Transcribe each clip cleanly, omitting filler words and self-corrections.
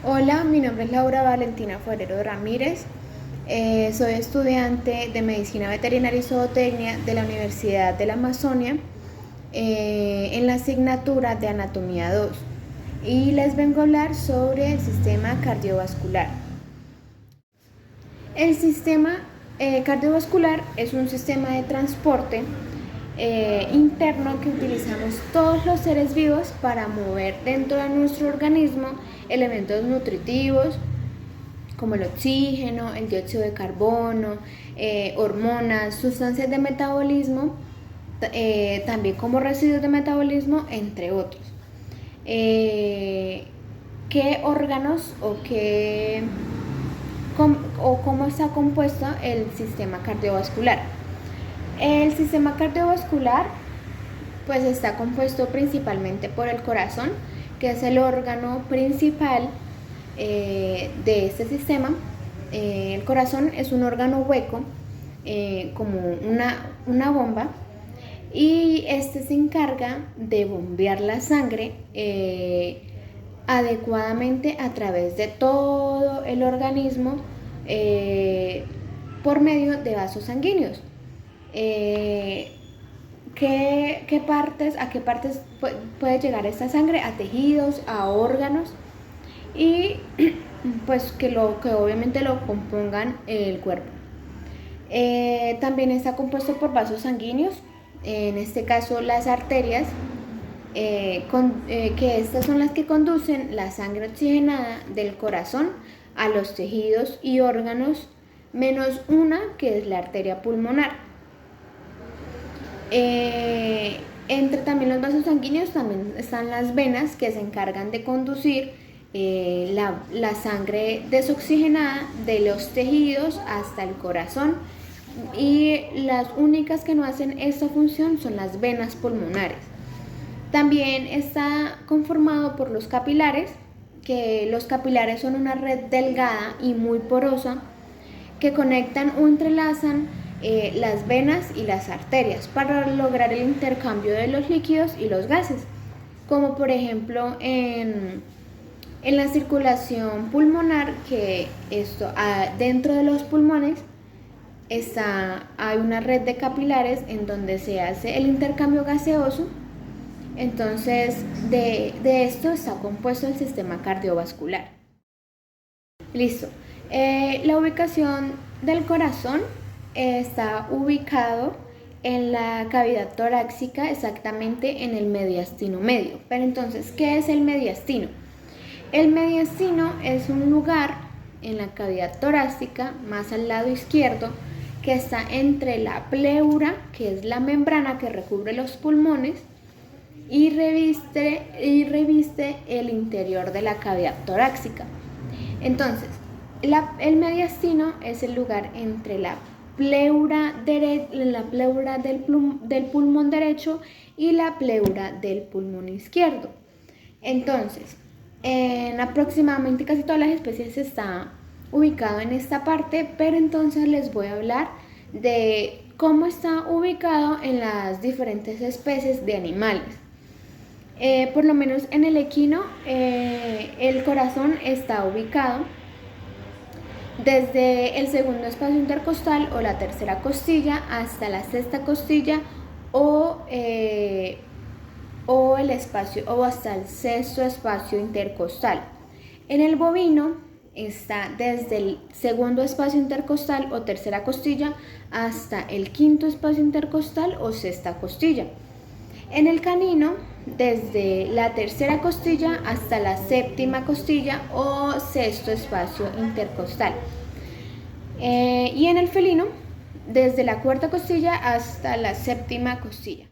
Hola, mi nombre es Laura Valentina Forero Ramírez. Soy estudiante de Medicina Veterinaria y Zootecnia de la Universidad de la Amazonia en la asignatura de Anatomía 2 y les vengo a hablar sobre el sistema cardiovascular. El sistema cardiovascular es un sistema de transporte interno que utilizamos todos los seres vivos para mover dentro de nuestro organismo elementos nutritivos como el oxígeno, el dióxido de carbono, hormonas, sustancias de metabolismo, también como residuos de metabolismo, entre otros. ¿Qué órganos o cómo está compuesto el sistema cardiovascular? El sistema cardiovascular pues está compuesto principalmente por el corazón, que es el órgano principal de este sistema. El corazón es un órgano hueco, como una bomba, y este se encarga de bombear la sangre adecuadamente a través de todo el organismo por medio de vasos sanguíneos. ¿A qué partes puede llegar esta sangre? A tejidos, a órganos y pues que obviamente lo compongan el cuerpo. También está compuesto por vasos sanguíneos, en este caso las arterias, que estas son las que conducen la sangre oxigenada del corazón a los tejidos y órganos, menos una que es la arteria pulmonar. Entre también los vasos sanguíneos también están las venas, que se encargan de conducir la sangre desoxigenada de los tejidos hasta el corazón, y las únicas que no hacen esta función son las venas pulmonares. También está conformado por los capilares, que los capilares son una red delgada y muy porosa que conectan o entrelazan las venas y las arterias para lograr el intercambio de los líquidos y los gases, como por ejemplo en la circulación pulmonar, que dentro de los pulmones hay una red de capilares en donde se hace el intercambio gaseoso. Entonces de esto está compuesto el sistema cardiovascular. Listo. La ubicación del corazón está ubicado en la cavidad torácica, exactamente en el mediastino medio. Pero entonces, ¿qué es el mediastino? El mediastino es un lugar en la cavidad torácica, más al lado izquierdo, que está entre la pleura, que es la membrana que recubre los pulmones, y reviste el interior de la cavidad torácica. Entonces, el mediastino es el lugar entre la pleura del pulmón derecho y la pleura del pulmón izquierdo. Entonces, en aproximadamente casi todas las especies está ubicado en esta parte, pero entonces les voy a hablar de cómo está ubicado en las diferentes especies de animales. Por lo menos en el equino, el corazón está ubicado desde el segundo espacio intercostal o la tercera costilla hasta la sexta costilla o hasta el sexto espacio intercostal. En el bovino está desde el segundo espacio intercostal o tercera costilla hasta el quinto espacio intercostal o sexta costilla. En el canino, desde la tercera costilla hasta la séptima costilla o sexto espacio intercostal. Y en el felino, desde la cuarta costilla hasta la séptima costilla.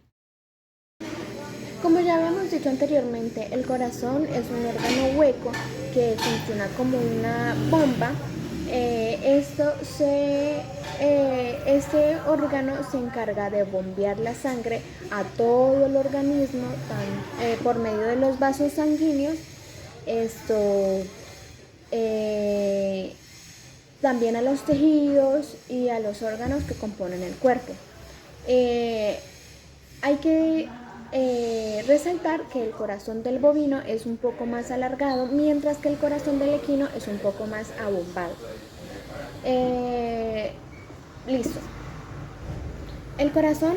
Como ya habíamos dicho anteriormente, el corazón es un órgano hueco que funciona como una bomba. Este órgano se encarga de bombear la sangre a todo el organismo por medio de los vasos sanguíneos. También a los tejidos y a los órganos que componen el cuerpo. Hay que resaltar que el corazón del bovino es un poco más alargado, mientras que el corazón del equino es un poco más abombado. Listo. El corazón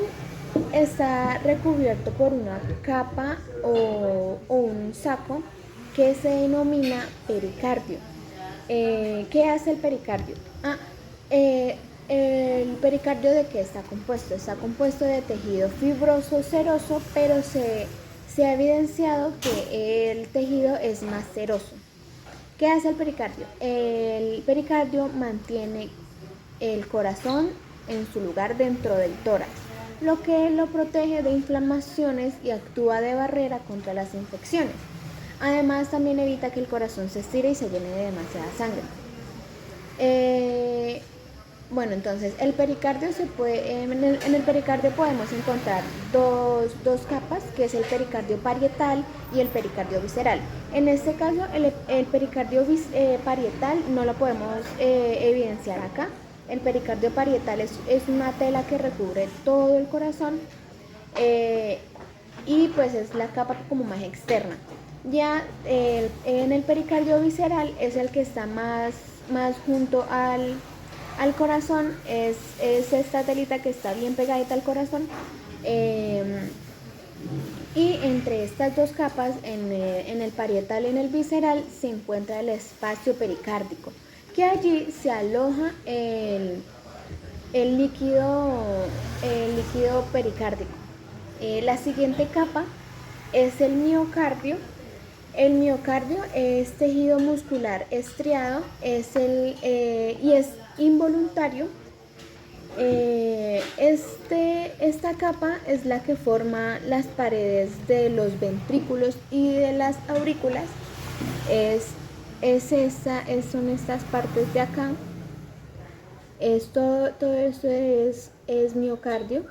está recubierto por una capa o un saco que se denomina pericardio. ¿Qué hace el pericardio? El pericardio, ¿de qué está compuesto? Está compuesto de tejido fibroso seroso, pero se ha evidenciado que el tejido es más seroso. ¿Qué hace el pericardio? El pericardio mantiene el corazón en su lugar dentro del tórax, lo que lo protege de inflamaciones y actúa de barrera contra las infecciones. Además, también evita que el corazón se estire y se llene de demasiada sangre. Bueno, entonces el pericardio se puede, en el pericardio podemos encontrar dos capas, que es el pericardio parietal y el pericardio visceral. En este caso, el pericardio parietal no lo podemos evidenciar acá. El pericardio parietal es una tela que recubre todo el corazón y pues es la capa como más externa. Ya en el pericardio visceral es el que está más junto al corazón, es esta telita que está bien pegadita al corazón, y entre estas dos capas, en el parietal y en el visceral, se encuentra el espacio pericárdico, que allí se aloja el líquido pericárdico. La siguiente capa es el miocardio. El miocardio es tejido muscular estriado, y es involuntario. Esta capa es la que forma las paredes de los ventrículos y de las aurículas. Son estas partes de acá. Todo esto es miocardio.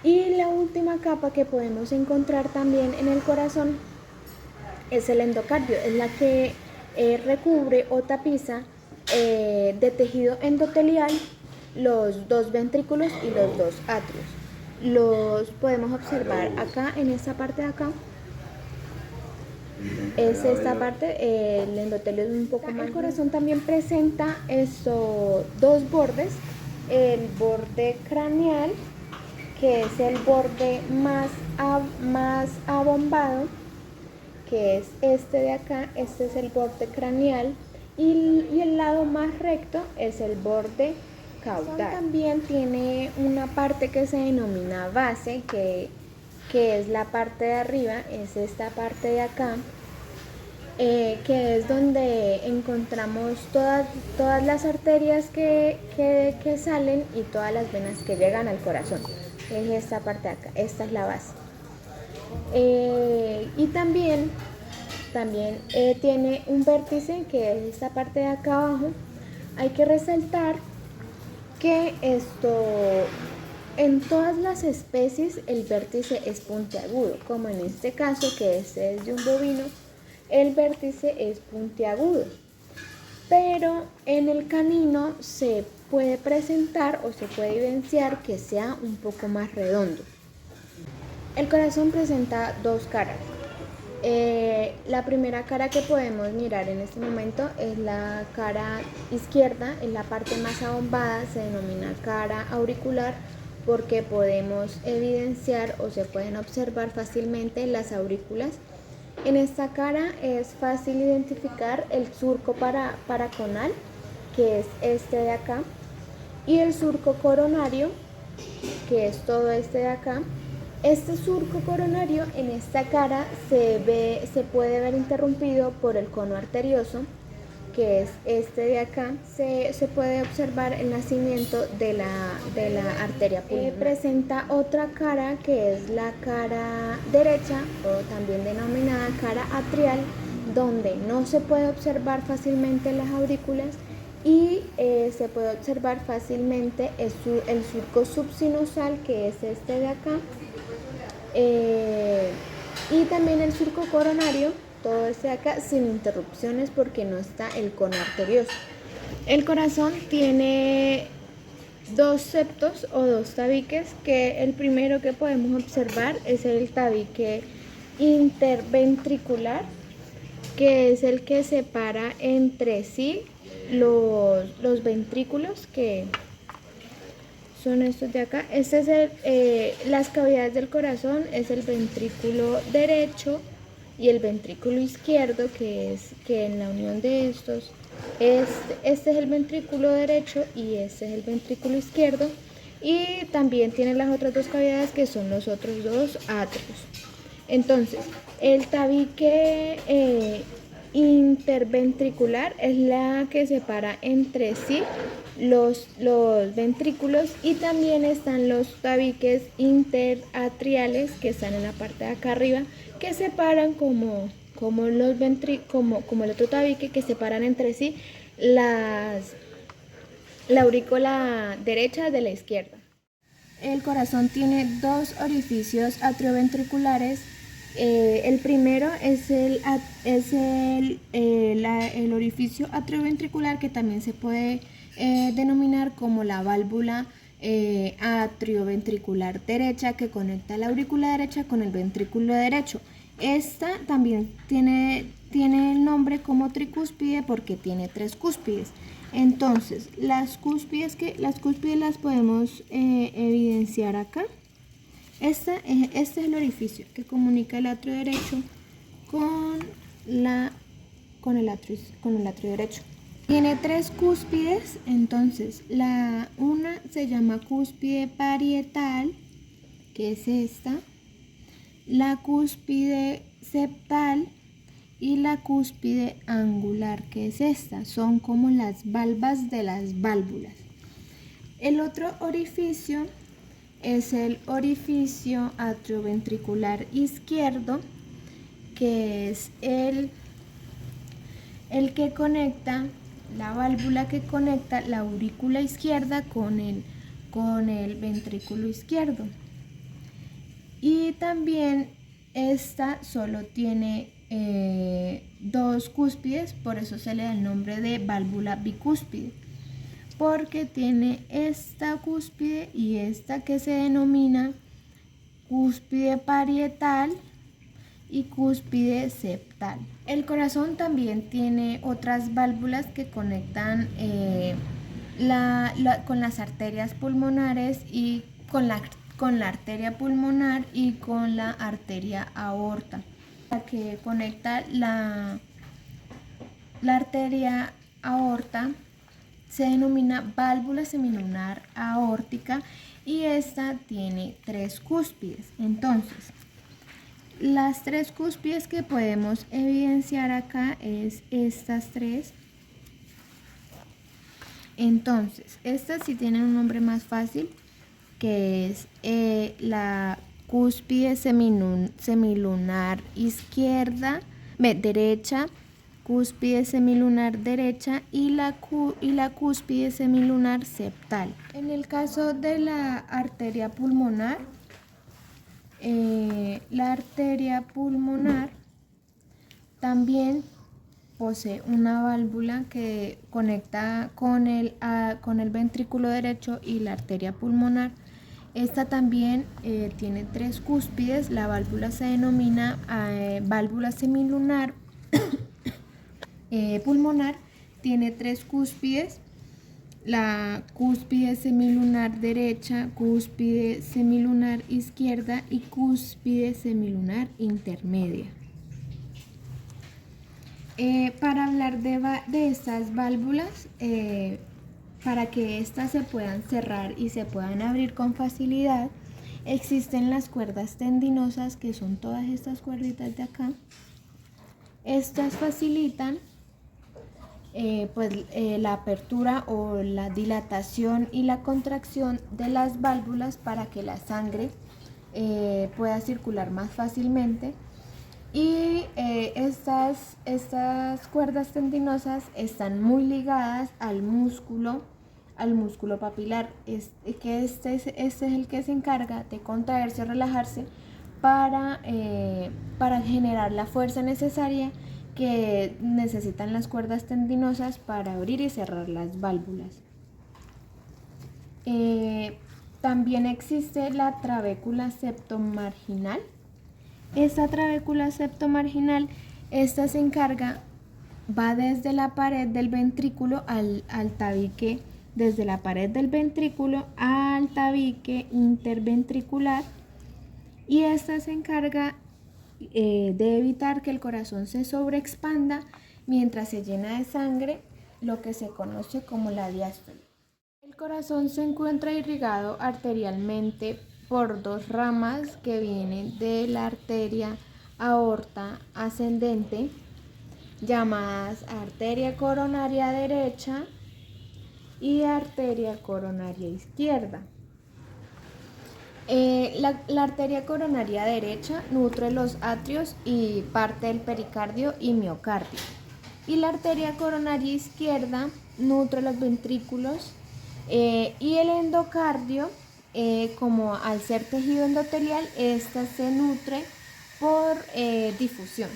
Y la última capa que podemos encontrar también en el corazón es el endocardio, es la que recubre o tapiza de tejido endotelial los dos ventrículos y los dos atrios. Los podemos observar acá, en esta parte de acá. Es esta parte, el endotelio es un poco más. El corazón también presenta dos bordes: el borde craneal, que es el borde más abombado, que es este de acá. Este es el borde craneal, y el lado más recto es el borde caudal. También tiene una parte que se denomina base, que es la parte de arriba, es esta parte de acá, que es donde encontramos todas las arterias que salen y todas las venas que llegan al corazón. Es esta parte de acá, esta es la base. Y también tiene un vértice, que es esta parte de acá abajo. Hay que resaltar que en todas las especies el vértice es puntiagudo, como en este caso, que este es de un bovino, el vértice es puntiagudo. Pero en el canino se puede presentar o se puede evidenciar que sea un poco más redondo. El corazón presenta dos caras. La primera cara que podemos mirar en este momento es la cara izquierda, es la parte más abombada, se denomina cara auricular, porque podemos evidenciar o se pueden observar fácilmente las aurículas. En esta cara es fácil identificar el surco paraconal, que es este de acá, y el surco coronario, que es todo este de acá. Este surco coronario en esta cara se puede ver interrumpido por el cono arterioso, que es este de acá. Se puede observar el nacimiento de la arteria pulmonar. Presenta otra cara, que es la cara derecha, o también denominada cara atrial, donde no se puede observar fácilmente las aurículas, y se puede observar fácilmente el surco subsinusal, que es este de acá. Y también el surco coronario, todo este de acá, sin interrupciones porque no está el cono arterioso. El corazón tiene dos septos o dos tabiques, que el primero que podemos observar es el tabique interventricular, que es el que separa entre sí los ventrículos, que son estos de acá. Este es las cavidades del corazón, es el ventrículo derecho y el ventrículo izquierdo, que en la unión de estos, este es el ventrículo derecho y este es el ventrículo izquierdo. Y también tiene las otras dos cavidades, que son los otros dos atrios. Entonces, el tabique interventricular es la que separa entre sí los ventrículos, y también están los tabiques interatriales, que están en la parte de acá arriba, que separan como el otro tabique, que separan entre sí la aurícula derecha de la izquierda. El corazón tiene dos orificios atrioventriculares. El primero es el orificio atrioventricular, que también se puede denominar como la válvula atrioventricular derecha, que conecta la aurícula derecha con el ventrículo derecho. Esta también tiene el nombre como tricúspide porque tiene tres cúspides. Entonces, las cúspides las podemos evidenciar acá. Este es el orificio que comunica el atrio derecho con el atrio derecho. Tiene tres cúspides. Entonces, una se llama cúspide parietal, que es esta, la cúspide septal y la cúspide angular, que es esta. Son como las valvas de las válvulas. El otro orificio es el orificio atrioventricular izquierdo, que es el que conecta, la válvula que conecta la aurícula izquierda con el ventrículo izquierdo. Y también esta solo tiene dos cúspides, por eso se le da el nombre de válvula bicúspide, porque tiene esta cúspide y esta, que se denomina cúspide parietal y cúspide septal. El corazón también tiene otras válvulas que conectan con las arterias pulmonares y con la arteria pulmonar y con la arteria aorta. La que conecta la arteria aorta se denomina válvula semilunar aórtica, y esta tiene tres cúspides. Entonces, las tres cúspides que podemos evidenciar acá es estas tres. Entonces, estas sí tienen un nombre más fácil, que es la cúspide semilunar izquierda, derecha, cúspide semilunar derecha y la cúspide semilunar septal. En el caso de la arteria pulmonar, también posee una válvula que conecta con el ventrículo derecho y la arteria pulmonar. Esta también tiene tres cúspides. La válvula se denomina válvula semilunar pulmonar. Tiene tres cúspides: la cúspide semilunar derecha, cúspide semilunar izquierda y cúspide semilunar intermedia. Para hablar de estas válvulas, para que éstas se puedan cerrar y se puedan abrir con facilidad, existen las cuerdas tendinosas, que son todas estas cuerditas de acá. Estas facilitan la apertura o la dilatación y la contracción de las válvulas para que la sangre pueda circular más fácilmente. Y estas cuerdas tendinosas están muy ligadas al músculo papilar, que este es el que se encarga de contraerse o relajarse para generar la fuerza necesaria que necesitan las cuerdas tendinosas para abrir y cerrar las válvulas. También existe la trabécula septomarginal. Esta trabécula septomarginal, esta se encarga, va desde la pared del ventrículo al tabique, desde la pared del ventrículo al tabique interventricular, y esta se encarga de evitar que el corazón se sobreexpanda mientras se llena de sangre, lo que se conoce como la diástole. El corazón se encuentra irrigado arterialmente por dos ramas que vienen de la arteria aorta ascendente, llamadas arteria coronaria derecha y arteria coronaria izquierda. La arteria coronaria derecha nutre los atrios y parte del pericardio y miocardio. Y la arteria coronaria izquierda nutre los ventrículos y el endocardio, como al ser tejido endotelial, esta se nutre por difusión.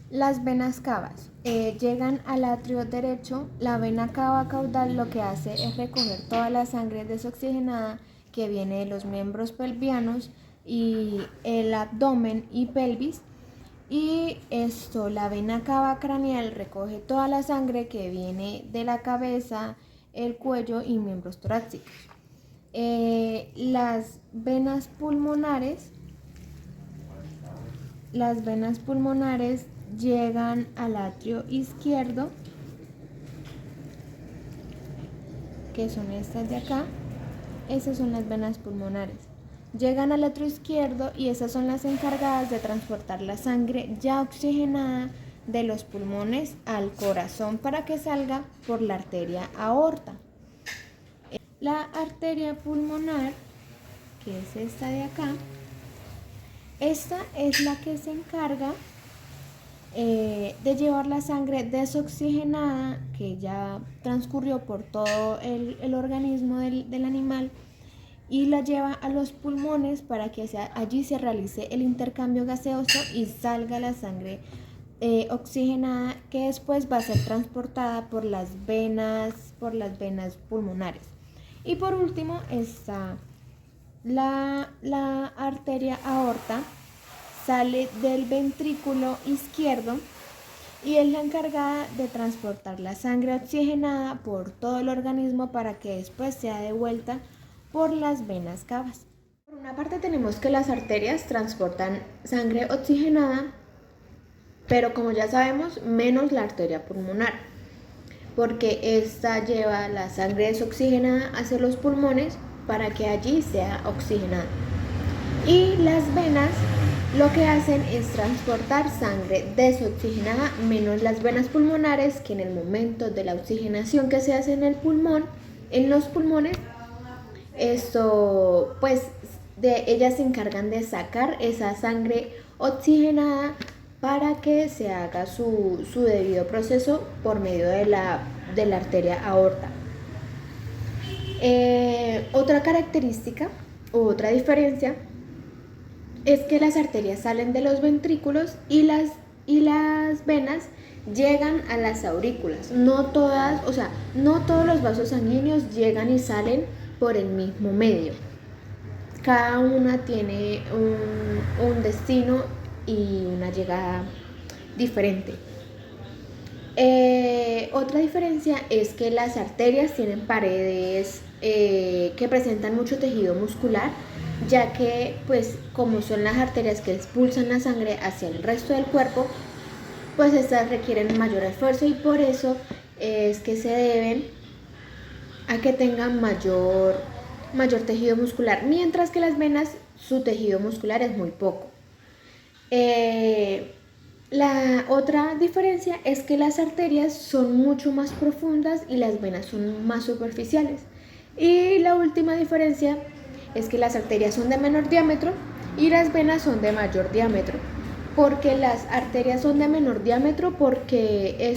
Las venas cavas llegan al atrio derecho. La vena cava caudal lo que hace es recoger toda la sangre desoxigenada que viene de los miembros pelvianos y el abdomen y pelvis, y la vena cava craneal recoge toda la sangre que viene de la cabeza, el cuello y miembros torácicos. Las venas pulmonares llegan al atrio izquierdo, que son estas de acá. Esas son las venas pulmonares. Llegan al atrio izquierdo y esas son las encargadas de transportar la sangre ya oxigenada de los pulmones al corazón para que salga por la arteria aorta. La arteria pulmonar, que es esta de acá, esta es la que se encarga de llevar la sangre desoxigenada que ya transcurrió por todo el organismo del animal y la lleva a los pulmones para que allí se realice el intercambio gaseoso y salga la sangre oxigenada, que después va a ser transportada por las venas pulmonares. Y por último está la arteria aorta. Sale del ventrículo izquierdo y es la encargada de transportar la sangre oxigenada por todo el organismo para que después sea devuelta por las venas cavas. Por una parte tenemos que las arterias transportan sangre oxigenada, pero como ya sabemos, menos la arteria pulmonar, porque esta lleva la sangre desoxigenada hacia los pulmones para que allí sea oxigenada. Y las venas lo que hacen es transportar sangre desoxigenada, menos las venas pulmonares, que en el momento de la oxigenación que se hace en los pulmones, ellas se encargan de sacar esa sangre oxigenada para que se haga su debido proceso por medio de la arteria aorta. Otra característica u otra diferencia es que las arterias salen de los ventrículos y las venas llegan a las aurículas. No todos los vasos sanguíneos llegan y salen por el mismo medio. Cada una tiene un destino y una llegada diferente. Otra diferencia es que las arterias tienen paredes que presentan mucho tejido muscular, ya que pues como son las arterias que expulsan la sangre hacia el resto del cuerpo, pues estas requieren mayor esfuerzo y por eso es que se deben a que tengan mayor tejido muscular, mientras que las venas, su tejido muscular es muy poco. La otra diferencia es que las arterias son mucho más profundas y las venas son más superficiales. Y la última diferencia es que las arterias son de menor diámetro y las venas son de mayor diámetro. Porque las arterias son de menor diámetro porque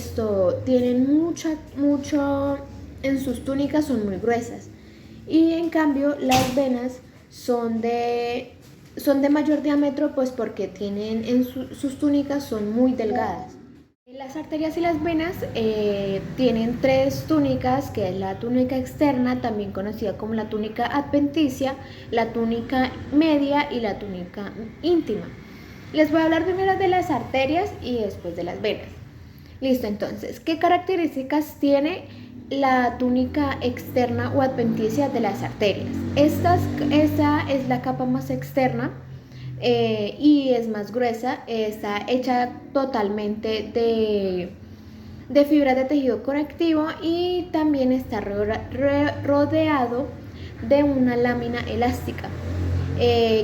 tienen mucho en sus túnicas, son muy gruesas. Y en cambio las venas son de mayor diámetro, pues porque tienen sus túnicas son muy delgadas. Las arterias y las venas tienen tres túnicas, que es la túnica externa, también conocida como la túnica adventicia, la túnica media y la túnica íntima. Les voy a hablar primero de las arterias y después de las venas. Listo, entonces, ¿qué características tiene la túnica externa o adventicia de las arterias? Esta es la capa más externa y es más gruesa, está hecha totalmente de fibras de tejido conectivo y también está rodeado de una lámina elástica.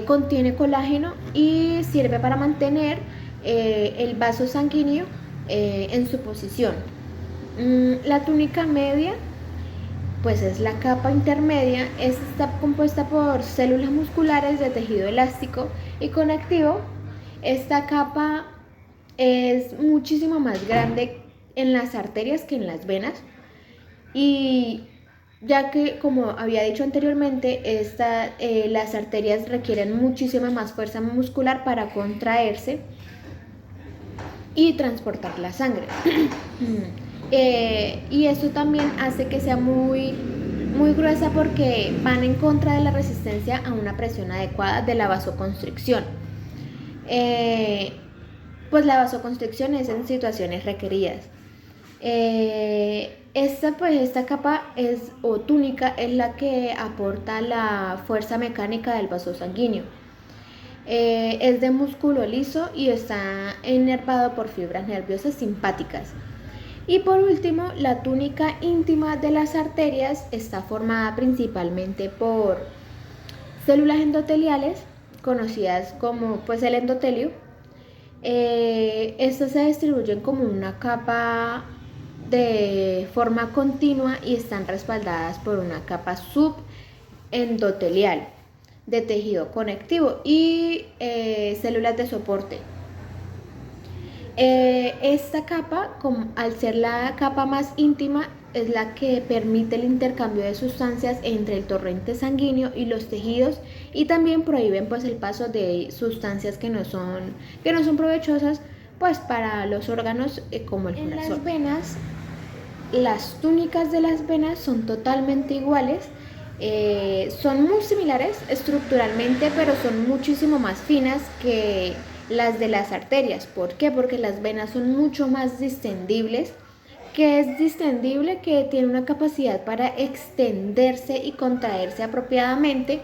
Contiene colágeno y sirve para mantener el vaso sanguíneo en su posición. La túnica media pues es la capa intermedia. Esta está compuesta por células musculares de tejido elástico y conectivo. Esta capa es muchísimo más grande en las arterias que en las venas, y ya que, como había dicho anteriormente, las arterias requieren muchísima más fuerza muscular para contraerse y transportar la sangre. Y esto también hace que sea muy gruesa porque van en contra de la resistencia a una presión adecuada de la vasoconstricción. Pues la vasoconstricción es en situaciones requeridas. Esta capa o túnica es la que aporta la fuerza mecánica del vaso sanguíneo. Es de músculo liso y está inervado por fibras nerviosas simpáticas. Y por último, la túnica íntima de las arterias está formada principalmente por células endoteliales, conocidas como pues el endotelio. Estas se distribuyen como una capa de forma continua y están respaldadas por una capa subendotelial de tejido conectivo y células de soporte. Esta capa, al ser la capa más íntima, es la que permite el intercambio de sustancias entre el torrente sanguíneo y los tejidos, y también prohíben pues el paso de sustancias que no son provechosas pues para los órganos, como el corazón. En las venas, las túnicas de las venas son totalmente iguales. Son muy similares estructuralmente, pero son muchísimo más finas que las de las arterias. ¿Por qué? Porque las venas son mucho más distendibles. Que es distendible, que tiene una capacidad para extenderse y contraerse apropiadamente,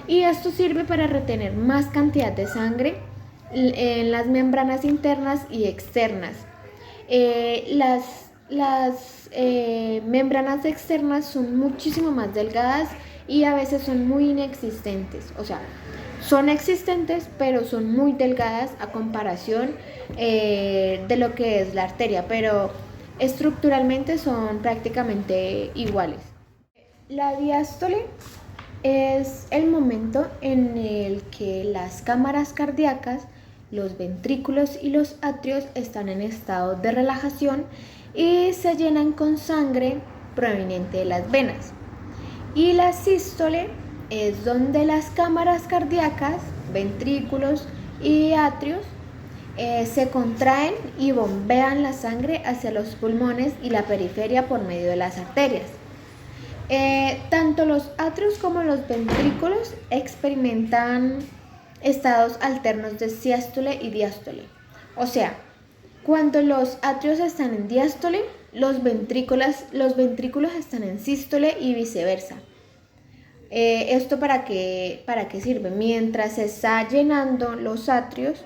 y esto sirve para retener más cantidad de sangre en las membranas internas y externas. Las membranas externas son muchísimo más delgadas y a veces son muy inexistentes, o sea, son existentes pero son muy delgadas a comparación de lo que es la arteria, pero estructuralmente son prácticamente iguales. La diástole es el momento en el que las cámaras cardíacas, los ventrículos y los atrios están en estado de relajación y se llenan con sangre proveniente de las venas. Y la sístole es donde las cámaras cardíacas, ventrículos y atrios se contraen y bombean la sangre hacia los pulmones y la periferia por medio de las arterias. Tanto los atrios como los ventrículos experimentan estados alternos de sístole y diástole. O sea, cuando los atrios están en diástole, los ventrículos están en sístole y viceversa. ¿Esto para qué sirve? Mientras se está llenando los atrios,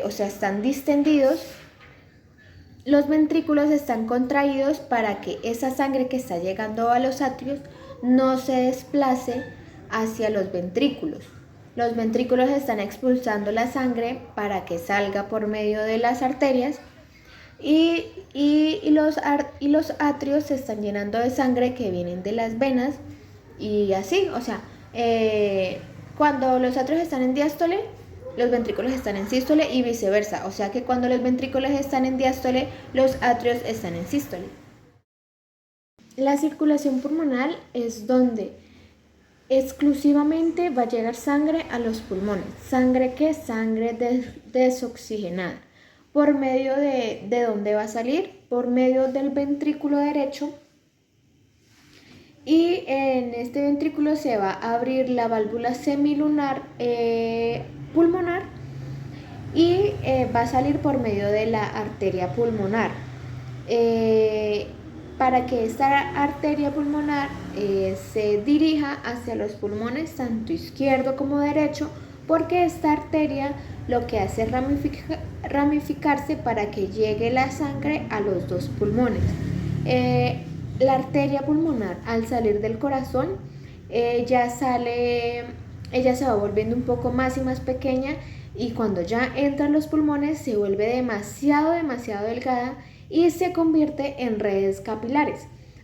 o sea, están distendidos, los ventrículos están contraídos para que esa sangre que está llegando a los atrios no se desplace hacia los ventrículos. Los ventrículos están expulsando la sangre para que salga por medio de las arterias, y los atrios se están llenando de sangre que vienen de las venas, y así, o sea, cuando los atrios están en diástole, los ventrículos están en sístole y viceversa. O sea que cuando los ventrículos están en diástole, los atrios están en sístole. La circulación pulmonar es donde exclusivamente va a llegar sangre a los pulmones. ¿Sangre qué? Sangre desoxigenada. ¿Por medio de dónde va a salir? Por medio del ventrículo derecho. Y en este ventrículo se va a abrir la válvula semilunar pulmonar y va a salir por medio de la arteria pulmonar. Para que esta arteria pulmonar se dirija hacia los pulmones, tanto izquierdo como derecho, porque esta arteria lo que hace es ramificarse para que llegue la sangre a los dos pulmones. La arteria pulmonar, al salir del corazón, ella se va volviendo un poco más y más pequeña, y cuando ya entra en los pulmones se vuelve demasiado delgada y se convierte en redes capilares.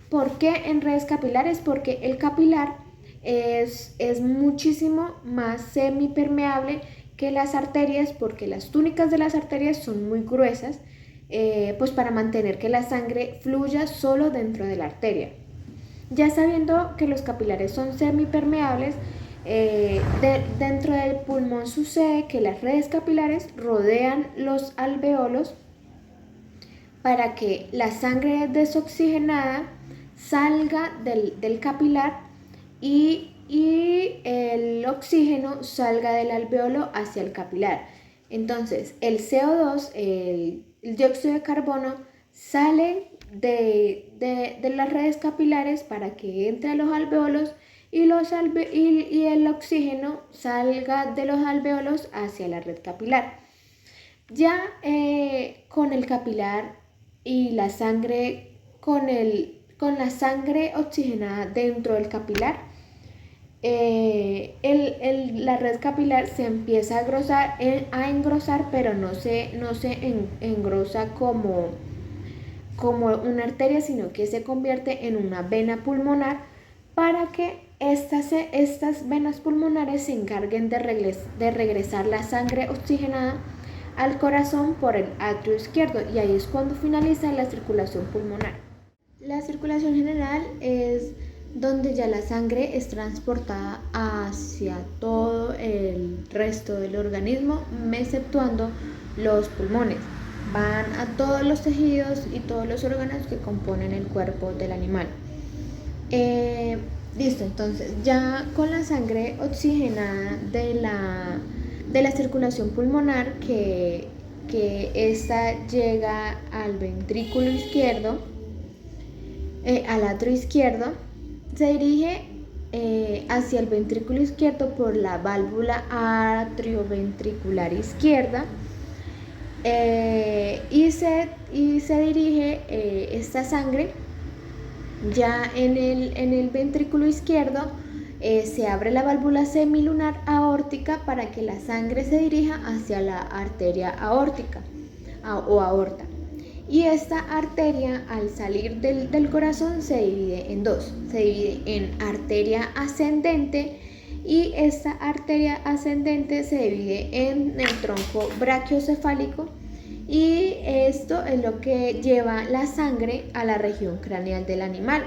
¿Por qué en redes capilares? Porque el capilar es muchísimo más semipermeable que las arterias, porque las túnicas de las arterias son muy gruesas, pues para mantener que la sangre fluya solo dentro de la arteria. Ya sabiendo que los capilares son semipermeables, dentro del pulmón sucede que las redes capilares rodean los alveolos para que la sangre desoxigenada salga del capilar y el oxígeno salga del alveolo hacia el capilar. Entonces el CO2, el dióxido de carbono, sale de las redes capilares para que entre a los alveolos y el oxígeno salga de los alveolos hacia la red capilar. Ya con el capilar y la sangre, con la sangre oxigenada dentro del capilar, la red capilar se empieza a engrosar, pero no se engrosa como una arteria, sino que se convierte en una vena pulmonar, para que estas venas pulmonares se encarguen de regresar la sangre oxigenada al corazón por el atrio izquierdo, y ahí es cuando finaliza la circulación pulmonar. La circulación general es donde ya la sangre es transportada hacia todo el resto del organismo, exceptuando los pulmones. Van a todos los tejidos y todos los órganos que componen el cuerpo del animal. Listo, entonces ya con la sangre oxigenada de la circulación pulmonar, que esta llega al ventrículo izquierdo, al atrio izquierdo, se dirige hacia el ventrículo izquierdo por la válvula atrioventricular izquierda, y se dirige esta sangre ya en el ventrículo izquierdo. Se abre la válvula semilunar aórtica para que la sangre se dirija hacia la arteria aórtica o aorta. Y esta arteria, al salir del corazón, se divide en dos. Se divide en arteria ascendente, y esta arteria ascendente se divide en el tronco brachiocefálico, y esto es lo que lleva la sangre a la región craneal del animal.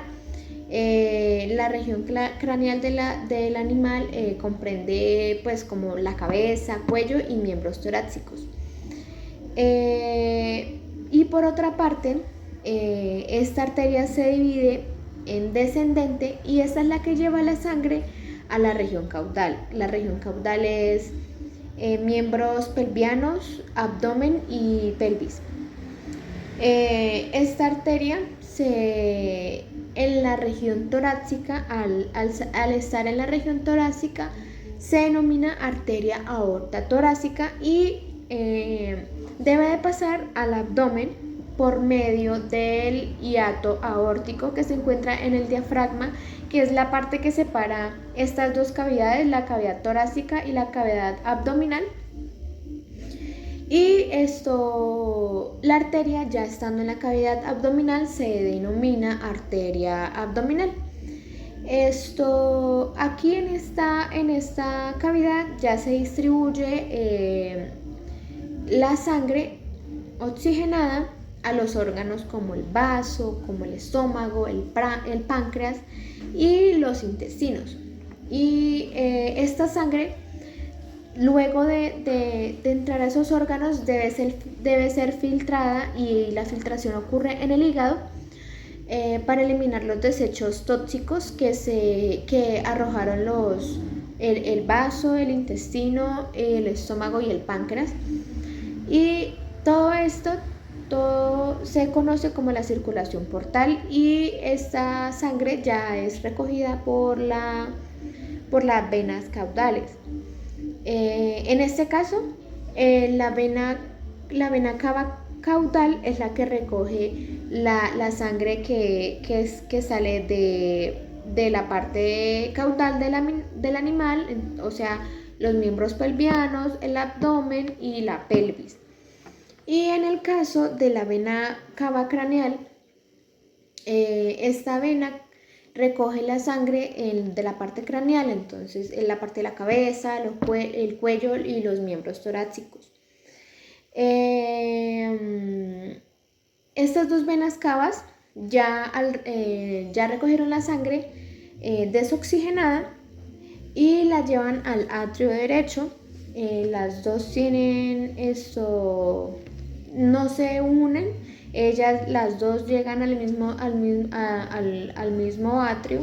La región craneal del animal comprende pues como la cabeza, cuello y miembros torácicos. Y por otra parte, esta arteria se divide en descendente, y esta es la que lleva la sangre a la región caudal. La región caudal es miembros pelvianos, abdomen y pelvis. Esta arteria en la región torácica, al estar en la región torácica, se denomina arteria aorta torácica, y debe de pasar al abdomen por medio del hiato aórtico, que se encuentra en el diafragma, que es la parte que separa estas dos cavidades, la cavidad torácica y la cavidad abdominal. Y la arteria, ya estando en la cavidad abdominal, se denomina arteria abdominal. Aquí en esta cavidad ya se distribuye la sangre oxigenada a los órganos como el vaso, como el estómago, el páncreas y los intestinos. Y esta sangre luego de entrar a esos órganos debe ser filtrada, y la filtración ocurre en el hígado para eliminar los desechos tóxicos que arrojaron el vaso, el intestino, el estómago y el páncreas. Y todo esto, todo se conoce como la circulación portal, y esta sangre ya es recogida por las venas caudales. En este caso, la vena cava caudal es la que recoge la sangre que sale de la parte caudal del animal, o sea, los miembros pelvianos, el abdomen y la pelvis. Y en el caso de la vena cava craneal, esta vena recoge la sangre de la parte craneal, entonces en la parte de la cabeza, el cuello y los miembros torácicos. Estas dos venas cavas ya recogieron la sangre desoxigenada y la llevan al atrio derecho. Las dos tienen esto, no se unen, ellas las dos llegan al mismo atrio,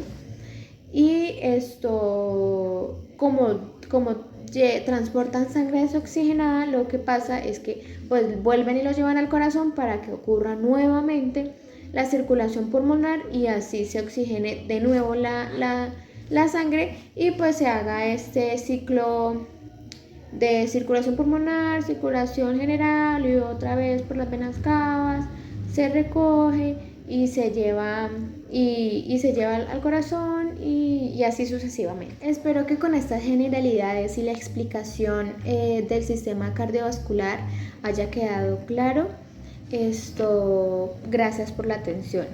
y esto, como transportan sangre desoxigenada, lo que pasa es que pues vuelven y lo llevan al corazón para que ocurra nuevamente la circulación pulmonar, y así se oxigene de nuevo la sangre, y pues se haga este ciclo de circulación pulmonar, circulación general, y otra vez por las venas cavas, se recoge y se lleva, al corazón, y así sucesivamente. Espero que con estas generalidades y la explicación del sistema cardiovascular haya quedado claro. Gracias por la atención.